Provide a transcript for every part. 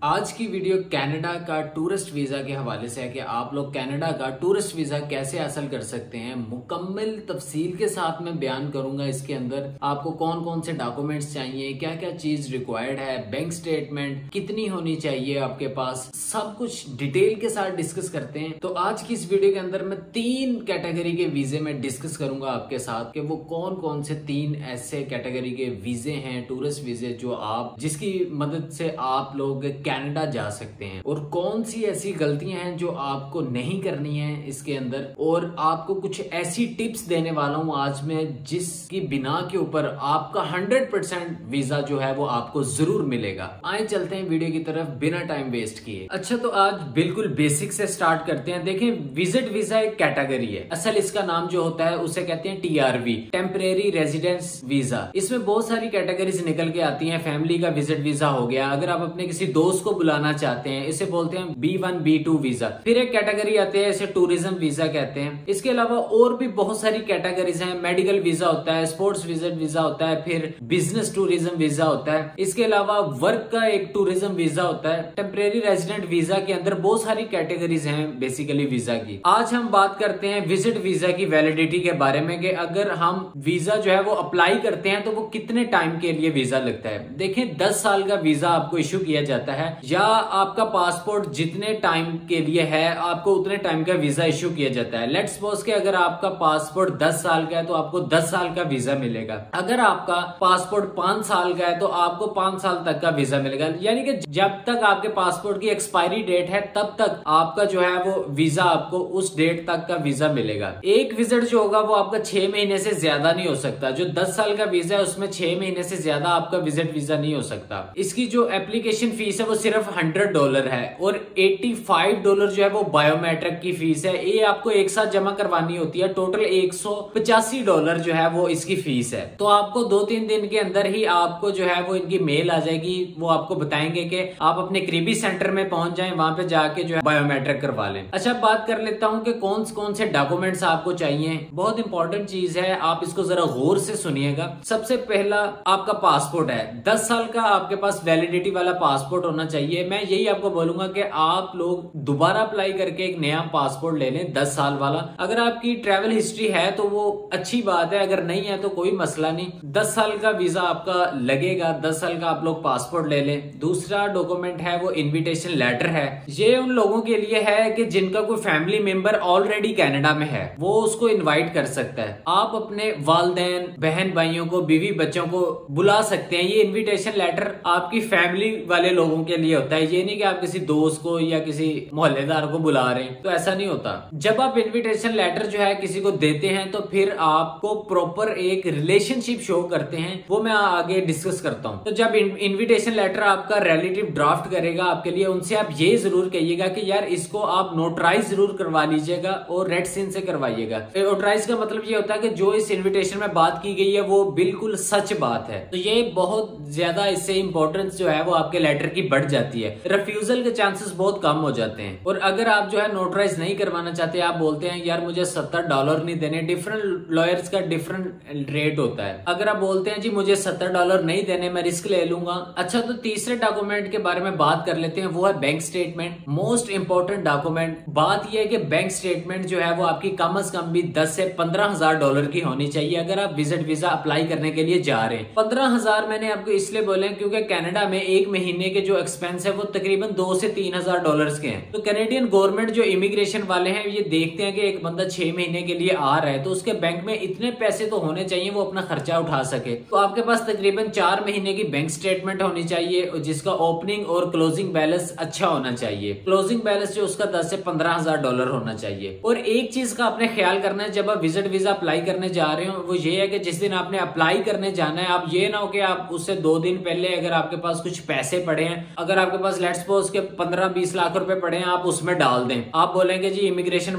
आज की video Canada का टूरिस्ट वीजा के हवाले से है कि आप लोग कनाडा का टूरिस्ट वीजा कैसे हासिल कर सकते हैं। मुकम्मल तफसील के साथ मैं बयान करूंगा। इसके अंदर आपको कौन कौन से डॉक्यूमेंट्स चाहिए, क्या क्या चीज रिक्वायर्ड है, बैंक स्टेटमेंट कितनी होनी चाहिए आपके पास, सब कुछ डिटेल के साथ डिस्कस करते हैं। तो आज की इस वीडियो के अंदर मैं 3 कैटेगरी के वीजे में डिस्कस करूंगा आपके साथ कि वो कौन कौन से 3 ऐसे कैटेगरी के वीजे हैं, टूरिस्ट वीजे, जो आप जिसकी मदद से आप लोग कनाडा जा सकते हैं, और कौन सी ऐसी गलतियां हैं जो आपको नहीं करनी है इसके अंदर। और आपको कुछ ऐसी टिप्स देने वाला हूं आज मैं जिसकी बिना के ऊपर आपका 100% वीजा जो है वो आपको जरूर मिलेगा। आए चलते हैं वीडियो की तरफ बिना टाइम वेस्ट किए। अच्छा, तो आज बिल्कुल बेसिक से स्टार्ट करते हैं। देखें, विजिट वीजा एक कैटेगरी है। असल इसका नाम जो होता है उसे कहते हैं TRV, टेम्परेरी रेजिडेंस वीजा। इसमें बहुत सारी कैटेगरीज निकल के आती हैं। फैमिली का विजिट वीजा हो गया, अगर आप अपने किसी दोस्त को बुलाना चाहते हैं इसे बोलते हैं B1 B2 वीजा। फिर एक कैटेगरी आती है, इसे टूरिज्म वीजा कहते हैं। इसके अलावा और भी बहुत सारी कैटेगरीज हैं। मेडिकल वीजा होता है, स्पोर्ट्स विजिट वीजा होता है, फिर बिजनेस टूरिज्म वीजा होता है। इसके अलावा वर्क का एक टूरिज्म वीजा होता है। टेम्परेरी रेजिडेंट वीजा के अंदर बहुत सारी कैटेगरीज हैं बेसिकली वीजा की। आज हम बात करते हैं विजिट वीजा की वैलिडिटी के बारे में कि अगर हम वीजा जो है वो अप्लाई करते हैं तो वो कितने टाइम के लिए वीजा लगता है। देखें, 10 साल का वीजा आपको इश्यू किया जाता है, या आपका पासपोर्ट जितने टाइम के लिए है आपको उतने टाइम का वीजा इश्यू किया जाता है। लेट्स सपोज कि अगर आपका पासपोर्ट 10 साल का है तो आपको 10 साल का वीजा मिलेगा। अगर आपका पासपोर्ट 5 साल का है तो आपको 5 साल तक का वीजा मिलेगा। यानी कि जब तक आपके पासपोर्ट की एक्सपायरी डेट है तब तक आपका जो है वो वीजा आपको उस डेट तक का वीजा मिलेगा। एक विजिट जो होगा वो आपका 6 महीने से ज्यादा नहीं हो सकता। जो 10 साल का वीजा है उसमें 6 महीने से ज्यादा आपका विजिट वीजा नहीं हो सकता। इसकी जो एप्लीकेशन फीस है वो सिर्फ $100 है, और $85 जो है वो बायोमेट्रिक की फीस है। ये आपको एक साथ जमा करवानी होती है। टोटल $185 जो है वो इसकी फीस है। तो आपको 2-3 दिन के अंदर ही आपको जो है वो इनकी मेल आ जाएगी। वो आपको बताएंगे कि आप अपने करीबी सेंटर में पहुंच जाएं, वहां पे जाके जो है बायोमेट्रिक करवा लें। अच्छा, बात कर लेता हूं कि कौन कौन से डॉक्यूमेंट्स आपको चाहिए। बहुत इंपॉर्टेंट चीज है, आप इसको जरा गौर से सुनिएगा। सबसे पहला आपका पासपोर्ट है। 10 साल का आपके पास वैलिडिटी वाला पासपोर्ट होना चाहिए। मैं यही आपको बोलूंगा कि आप लोग दोबारा अप्लाई करके एक नया पासपोर्ट ले लें 10 साल वाला। अगर आपकी ट्रैवल हिस्ट्री है तो वो अच्छी बात है, अगर नहीं है तो कोई मसला नहीं। 10 साल का वीजा आपका लगेगा, 10 साल का आप लोग पासपोर्ट ले लें। दूसरा डॉक्यूमेंट है वो इन्विटेशन लेटर है। ये उन लोगों के लिए है कि जिनका कोई फैमिली मेंबर ऑलरेडी कनाडा में है, वो उसको इन्वाइट कर सकता है। आप अपने वालिदैन, बहन भाइयों को, बीवी बच्चों को बुला सकते हैं। ये इन्विटेशन लेटर आपकी फैमिली वाले लोगों के लिए होता है। ये नहीं कि आप किसी दोस्त को या किसी मोहल्लेदार को बुला रहे हैं, तो ऐसा नहीं होता। जब आप इनविटेशन लेटर जो है किसी को देते हैं तो फिर आपको प्रॉपर एक रिलेशनशिप शो करते हैं, वो मैं आगे डिस्कस करता हूं। तो जब इनविटेशन लेटर आपका रिलेटिव ड्राफ्ट करेगा आपके लिए, उनसे आप ये जरूर कहिएगा कि यार इसको आप नोटराइज जरूर करवा लीजिएगा और रेड सीन से करवाइएगा। नोटराइज का मतलब ये होता है कि जो इस इन्विटेशन में बात की गई है वो बिल्कुल सच बात है। तो ये बहुत ज्यादा इससे इंपॉर्टेंस जो है वो आपके लेटर की बढ़ जाती है। रिफ्यूजल के चांसेस बहुत कम हो जाते हैं। और अगर आप जो है नोटराइज नहीं करवाना चाहते, आप बोलते हैं यार मुझे $70 नहीं देने, डिफरेंट लॉयर्स का डिफरेंट रेट होता है। अगर आप बोलते हैं जी मुझे $70 नहीं देने, मैं रिस्क ले लूंगा। अच्छा, तो तीसरे डॉक्यूमेंट के बारे में बात कर लेते हैं, वो है bank statement. Most important document. बात यह है कि बैंक स्टेटमेंट जो है वो आपकी कम से कम भी 10 से $15,000 की होनी चाहिए अगर आप विजिट वीजा अप्लाई करने के लिए जा रहे हैं। 15,000 मैंने आपको इसलिए बोले क्योंकि कनाडा में एक महीने के जो एक्सपेंस है वो तकरीबन $2,000 से $3,000 के हैं। तो कैनेडियन गवर्नमेंट जो इमिग्रेशन वाले हैं ये देखते हैं कि एक बंदा 6 महीने के लिए आ रहा है तो उसके बैंक में इतने पैसे तो होने चाहिए वो अपना खर्चा उठा सके। तो आपके पास तकरीबन 4 महीने की बैंक स्टेटमेंट होनी चाहिए जिसका ओपनिंग और क्लोजिंग बैलेंस अच्छा होना चाहिए। क्लोजिंग बैलेंस जो उसका $10,000 से $15,000 होना चाहिए। और एक चीज का आपने ख्याल करना है जब आप विजिट वीजा अप्लाई करने जा रहे हो, वो ये है कि जिस दिन आपने अप्लाई करने जाना है, आप ये ना हो कि आप उससे 2 दिन पहले अगर आपके पास कुछ पैसे पड़े हैं, अगर आपके पास लेट्स सपोज के 15-20 लाख रुपए पड़े हैं, आप उसमें डाल दें। आप बोलेंगे जी इमिग्रेशन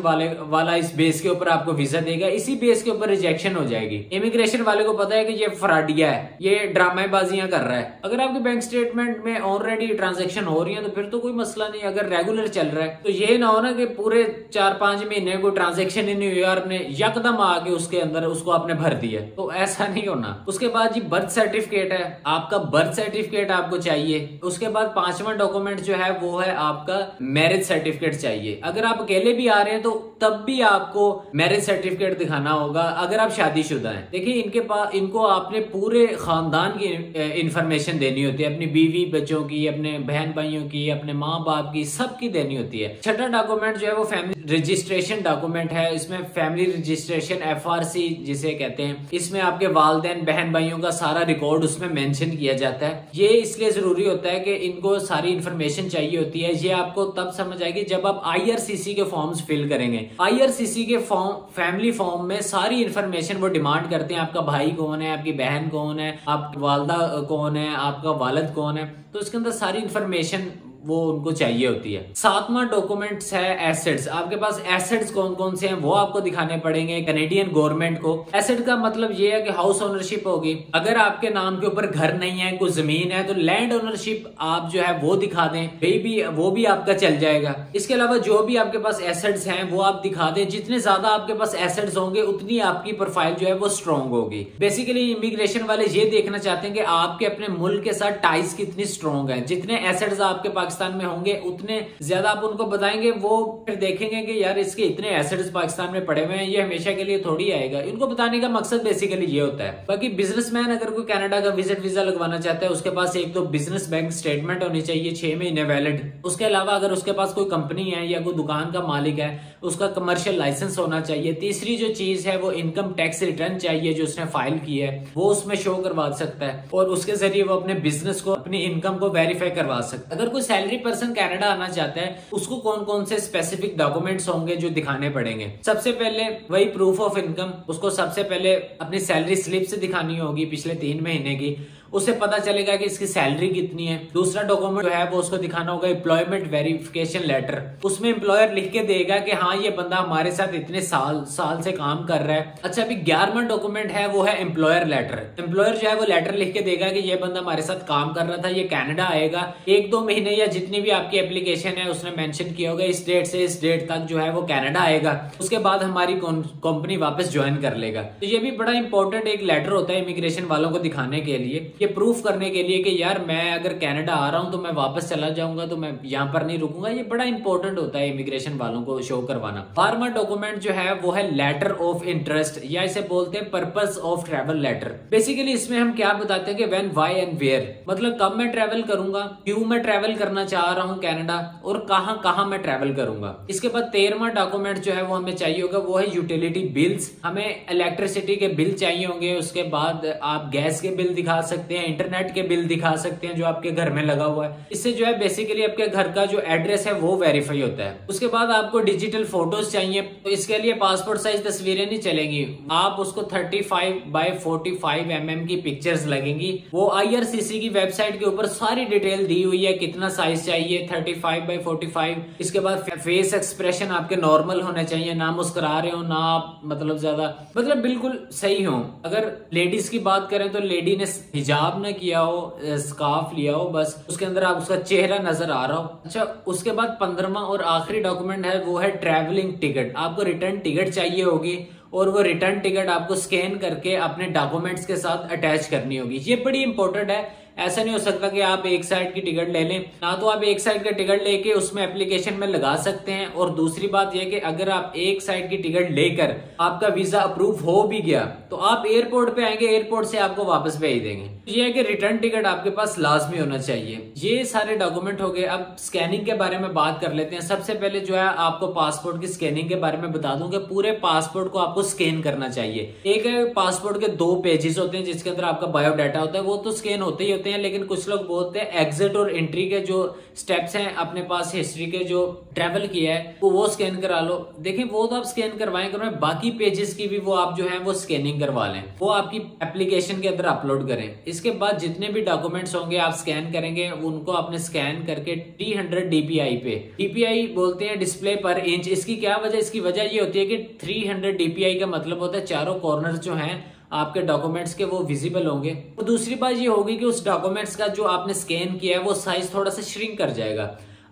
वाला इस बेस के ऊपर आपको वीजा देगा, इसी बेस के ऊपर रिजेक्शन हो जाएगी। इमिग्रेशन वाले को पता है कि ये फ्रॉडिया है, ये ड्रामेबाजियां कर रहा है। अगर आपके बैंक स्टेटमेंट में ऑलरेडी ट्रांजेक्शन हो रही है तो फिर तो कोई मसला नहीं। अगर रेगुलर चल रहा है तो ये ना हो ना कि पूरे 4-5 महीने कोई ट्रांजेक्शन ही नहीं हुई और आपने यकदम आके उसके अंदर उसको आपने भर दिया, तो ऐसा नहीं होना। उसके बाद जी बर्थ सर्टिफिकेट है, आपका बर्थ सर्टिफिकेट आपको चाहिए। उसके बाद पांचवा डॉक्यूमेंट जो है वो है आपका मैरिज सर्टिफिकेट चाहिए। अगर आप अकेले भी आ रहे हैं तो तब भी आपको मैरिज सर्टिफिकेट दिखाना होगा अगर आप शादीशुदा हैं। देखिए इनके पास इनको आपने पूरे खानदान की इंफॉर्मेशन देनी होती है, अपनी बीवी बच्चों की, अपने बहन भाइयों की, अपने माँ बाप की, सबकी देनी होती है। छठा डॉक्यूमेंट जो है वो फैमिली रजिस्ट्रेशन डॉक्यूमेंट है। इसमें फैमिली रजिस्ट्रेशन FRC जिसे कहते हैं, इसमें आपके वालिदैन बहन भाइयों का सारा रिकॉर्ड उसमें मेंशन किया जाता है। ये इसलिए जरूरी होता है कि इनको सारी इंफॉर्मेशन चाहिए होती है। ये आपको तब समझ आएगी जब आप IRCC के फॉर्म्स फिल करेंगे। IRCC के फॉर्म, फैमिली फॉर्म में सारी इंफॉर्मेशन वो डिमांड करते हैं। आपका भाई कौन है, आपकी बहन कौन है, आपकी वालदा कौन है, आपका वालिद कौन है, तो इसके अंदर सारी इंफॉर्मेशन वो उनको चाहिए होती है। सातवां डॉक्यूमेंट्स है एसेट्स। आपके पास एसेट्स कौन कौन से हैं वो आपको दिखाने पड़ेंगे कनेडियन गवर्नमेंट को। एसेट का मतलब ये है कि हाउस ओनरशिप होगी। अगर आपके नाम के ऊपर घर नहीं है, कोई जमीन है, तो लैंड ओनरशिप आप जो है वो दिखा दें, वो भी आपका चल जाएगा। इसके अलावा जो भी आपके पास एसेट्स हैं वो आप दिखा दें। जितने ज्यादा आपके पास एसेट्स होंगे उतनी आपकी प्रोफाइल जो है वो स्ट्रॉन्ग होगी। बेसिकली इमिग्रेशन वाले ये देखना चाहते हैं कि आपके अपने मुल्क के साथ टाइज कितनी स्ट्रॉन्ग है। जितने एसेट्स आपके पाकिस्तान में होंगे उतने ज्यादा आप उनको बताएंगे, वो फिर देखेंगे कि यार इसके इतने एसेट्स पाकिस्तान में पड़े हुए हैं, ये हमेशा के लिए थोड़ी आएगा। इनको बताने का मकसद बेसिकली ये होता है। बाकी बिजनेसमैन अगर कोई कनाडा का विजिट वीजा लगवाना चाहता है, उसके पास एक तो बिजनेस बैंक स्टेटमेंट होनी चाहिए 6 महीने वैलिड। उसके अलावा अगर उसके पास कोई कंपनी है या कोई दुकान का मालिक है, उसका कमर्शियल लाइसेंस होना चाहिए। तीसरी जो चीज है वो इनकम टैक्स रिटर्न चाहिए जो उसने फाइल की है, वो उसमें शो करवा सकता है और उसके जरिए वो अपने बिजनेस को, अपनी इनकम को वेरीफाई करवा सकता है। अगर कोई सैलरी पर्सन कनाडा आना चाहता है, उसको कौन कौन से स्पेसिफिक डॉक्यूमेंट्स होंगे जो दिखाने पड़ेंगे। सबसे पहले वही प्रूफ ऑफ इनकम, उसको सबसे पहले अपनी सैलरी स्लिप से दिखानी होगी पिछले 3 महीने की, उससे पता चलेगा कि इसकी सैलरी कितनी है। दूसरा डॉक्यूमेंट जो है वो उसको दिखाना होगा एम्प्लॉयमेंट वेरिफिकेशन लेटर। उसमें एम्प्लॉयर लिख के देगा कि हाँ ये बंदा हमारे साथ इतने साल से काम कर रहा है। अच्छा, अभी 11वां डॉक्यूमेंट है वो है एम्प्लॉयर लेटर। एम्प्लॉयर जो है वो लेटर लिख के देगा कि ये बंदा हमारे साथ काम कर रहा था, ये कनाडा आएगा 1-2 महीने या जितनी भी आपकी एप्लीकेशन है उसने मेंशन किया होगा इस डेट से इस डेट तक जो है वो कनाडा आएगा। उसके बाद हमारी कंपनी वापस ज्वाइन कर लेगा। तो ये भी बड़ा इंपॉर्टेंट एक लेटर होता है इमिग्रेशन वालों को दिखाने के लिए, ये प्रूफ करने के लिए कि यार मैं अगर कनाडा आ रहा हूं तो मैं वापस चला जाऊंगा, तो मैं यहाँ पर नहीं रुकूंगा। ये बड़ा इंपॉर्टेंट होता है इमिग्रेशन वालों को शो करवाना। 12वां डॉक्यूमेंट जो है वो है लेटर ऑफ इंटरेस्ट, या इसे बोलते हैं purpose of travel letter. Basically इसमें हम क्या बताते हैं कि व्हेन, व्हाई एंड वेयर, मतलब कब मैं ट्रैवल करूंगा, क्यों मैं ट्रैवल करना चाह रहा हूँ कनाडा, और कहां कहां मैं ट्रैवल करूंगा। इसके बाद 13वां डॉक्यूमेंट जो है वो हमें चाहिए होगा वो है यूटिलिटी बिल्स। हमें इलेक्ट्रिसिटी के बिल चाहिए होंगे। उसके बाद आप गैस के बिल दिखा सकते हैं, इंटरनेट के बिल दिखा सकते हैं जो आपके घर में लगा हुआ है। इससे जो है बेसिकली आपके घर का जो एड्रेस है वो वेरीफाई होता है। उसके बाद आपको डिजिटल फोटोज चाहिए, तो इसके लिए पासपोर्ट साइज तस्वीरें नहीं चलेंगी, आप उसको 35x45 mm की पिक्चर्स लगेंगी। वो IRCC की वेबसाइट के ऊपर सारी डिटेल दी हुई है, कितना साइज चाहिए 35x45। इसके बाद फेस एक्सप्रेशन आपके नॉर्मल होने चाहिए, ना मुस्कुरा रहे हो ना आप मतलब ज्यादा, मतलब बिल्कुल सही हो। अगर लेडीज की बात करें तो लेडी ने हिजाब ना किया हो, स्कार्फ लिया हो, बस उसके अंदर आप उसका चेहरा नजर आ रहा हो। अच्छा, उसके बाद 15वां और आखिरी डॉक्यूमेंट है वो है ट्रैवलिंग टिकट। आपको रिटर्न टिकट चाहिए होगी और वो रिटर्न टिकट आपको स्कैन करके अपने डॉक्यूमेंट्स के साथ अटैच करनी होगी। ये बड़ी इंपॉर्टेंट है। ऐसा नहीं हो सकता कि आप एक साइड की टिकट ले लें, ना तो आप एक साइड का टिकट लेके उसमें एप्लीकेशन में लगा सकते हैं, और दूसरी बात यह कि अगर आप एक साइड की टिकट लेकर आपका वीजा अप्रूव हो भी गया तो आप एयरपोर्ट पे आएंगे, एयरपोर्ट से आपको वापस भेज देंगे। ये है कि रिटर्न टिकट आपके पास लाजमी होना चाहिए। ये सारे डॉक्यूमेंट हो गए। अब स्कैनिंग के बारे में बात कर लेते हैं। सबसे पहले जो है आपको पासपोर्ट की स्कैनिंग के बारे में बता दूं कि पूरे पासपोर्ट को आपको स्कैन करना चाहिए। एक है पासपोर्ट के 2 पेजेस होते हैं जिसके अंदर आपका बायोडाटा होता है, वो तो स्कैन होते ही होते हैं, लेकिन कुछ लोग बोलते हैं एग्जिट और एंट्री के जो स्टेप्स हैं, अपने पास हिस्ट्री के जो ट्रेवल किया है वो स्कैन करा लो। देखिए वो तो आप स्कैन करवाएं, बाकी पेजेस की भी वो आप जो है वो स्कैनिंग करवा लें, वो आपकी एप्लीकेशन के अंदर अपलोड करें। इसके बाद जितने भी डॉक्यूमेंट्स होंगे आप स्कैन करेंगे, उनको आपने स्कैन करके 300 DPI पे, DPI बोलते हैं डिस्प्ले पर इंच। इसकी क्या वजह, इसकी वजह ये होती है कि 300 DPI का मतलब होता है चारों कॉर्नर जो हैं आपके डॉक्यूमेंट्स के वो विजिबल होंगे। और दूसरी बात ये होगी कि उस डॉक्यूमेंट्स का जो आपने स्कैन किया है वो साइज थोड़ा सा श्रिंक कर जाएगा।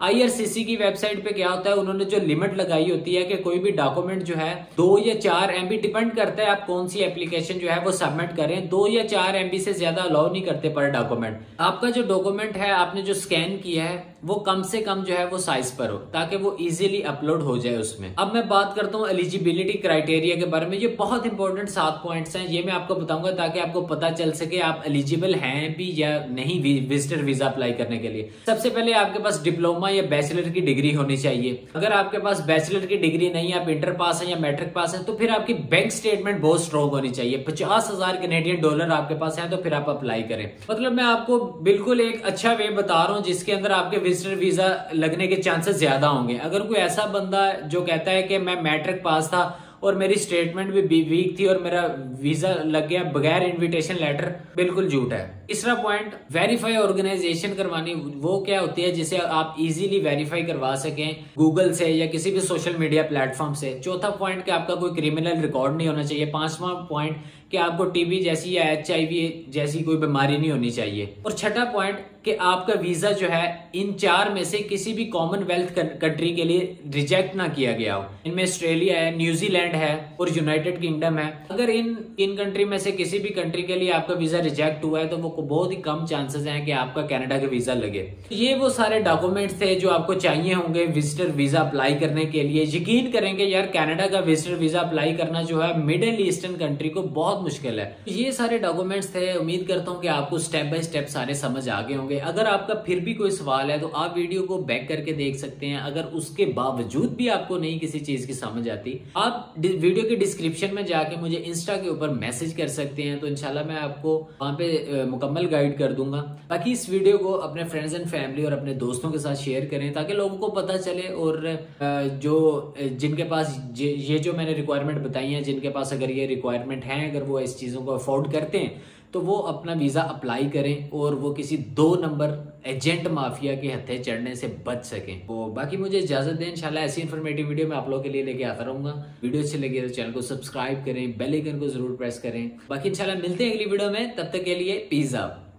IRCC की वेबसाइट पे क्या होता है, उन्होंने जो लिमिट लगाई होती है कि कोई भी डॉक्यूमेंट जो है 2 या 4 MB, डिपेंड करता है आप कौन सी एप्लीकेशन जो है वो सबमिट करें, 2 या 4 MB से ज्यादा अलाउ नहीं करते पर डॉक्यूमेंट। आपका जो डॉक्यूमेंट है आपने जो स्कैन किया है वो कम से कम जो है वो साइज पर हो, ताकि वो इजीली अपलोड हो जाए उसमें। अब मैं बात करता हूँ एलिजिबिलिटी क्राइटेरिया के बारे में। ये बहुत इंपॉर्टेंट 7 पॉइंट्स हैं, ये मैं आपको बताऊंगा ताकि आपको पता चल सके आप एलिजिबल हैं भी या नहीं विजिटर वीजा अप्लाई करने के लिए। सबसे पहले आपके पास डिप्लोमा या बैचलर की डिग्री होनी चाहिए। अगर आपके पास बैचलर की डिग्री नहीं है, आप इंटर पास है या मैट्रिक पास है, तो फिर आपकी बैंक स्टेटमेंट बहुत स्ट्रॉन्ग होनी चाहिए। 50,000 कैनेडियन डॉलर आपके पास है तो फिर आप अप्लाई करें। मतलब मैं आपको बिल्कुल एक अच्छा वे बता रहा हूँ जिसके अंदर आपके विजिटर वीजा लगने के चांसेस ज्यादा होंगे। अगर कोई ऐसा बंदा जो कहता है कि मैं मैट्रिक पास था और मेरी स्टेटमेंट भी वीक थी और मेरा वीजा लग गया बगैर इनविटेशन लेटर, बिल्कुल झूठ है। तीसरा पॉइंट, वेरीफाई ऑर्गेनाइजेशन करवानी। वो क्या होती है जिसे आप इजीली वेरीफाई करवा सकें गूगल से या किसी भी सोशल मीडिया प्लेटफॉर्म से। चौथा पॉइंट कि आपका कोई क्रिमिनल रिकॉर्ड नहीं होना चाहिए। पांचवा पॉइंट कि आपको टीबी जैसी या HIV जैसी कोई बीमारी नहीं होनी चाहिए। और छठा पॉइंट कि आपका वीजा जो है इन 4 में से किसी भी कॉमनवेल्थ कंट्री के लिए रिजेक्ट ना किया गया हो। इनमें ऑस्ट्रेलिया है, न्यूजीलैंड है और यूनाइटेड किंगडम है। अगर इन कंट्री में से किसी भी कंट्री के लिए आपका वीजा रिजेक्ट हुआ है तो वो बहुत ही कम चांसेस हैं कि आपका कनाडा का वीजा लगे। ये वो सारे डॉक्यूमेंट्स थे जो आपको चाहिए होंगे विजिटर वीजा अप्लाई करने के लिए। यकीन करेंगे यार, कनाडा का विजिटर वीजा अप्लाई करना जो है मिडिल ईस्टर्न कंट्री को बहुत मुश्किल है। ये सारे डॉक्यूमेंट्स थे। उम्मीद करता हूँ कि आपको स्टेप बाय स्टेप सारे समझ आ गए होंगे। अगर आपका फिर भी कोई सवाल है तो आप वीडियो को बैक करके देख सकते हैं। अगर उसके बावजूद भी आपको नहीं किसी चीज की समझ आती, आप वीडियो के डिस्क्रिप्शन में जाके मुझे इंस्टा के ऊपर मैसेज कर सकते हैं, तो इंशाल्लाह मैं आपको वहां पे मुकम्मल गाइड कर दूंगा। बाकी इस वीडियो को अपने फ्रेंड्स एंड फैमिली और अपने दोस्तों के साथ शेयर करें ताकि लोगों को पता चले। और जो जिनके पास ये जो मैंने रिक्वायरमेंट बताई है, जिनके पास अगर ये रिक्वायरमेंट है, अगर वो इस चीजों को अफोर्ड करते हैं तो वो अपना वीजा अप्लाई करें और वो किसी 2 नंबर एजेंट माफिया के हत्थे चढ़ने से बच सकें। तो बाकी मुझे इजाजत दें। इंशाल्लाह ऐसी इन्फॉर्मेटिव वीडियो मैं आप लोगों के लिए लेके आता रहूंगा। वीडियो अच्छी लगी तो चैनल को सब्सक्राइब करें, बेल आइकन को जरूर प्रेस करें। बाकी इंशाल्लाह मिलते हैं अगली वीडियो में, तब तक के लिए पीस आउट।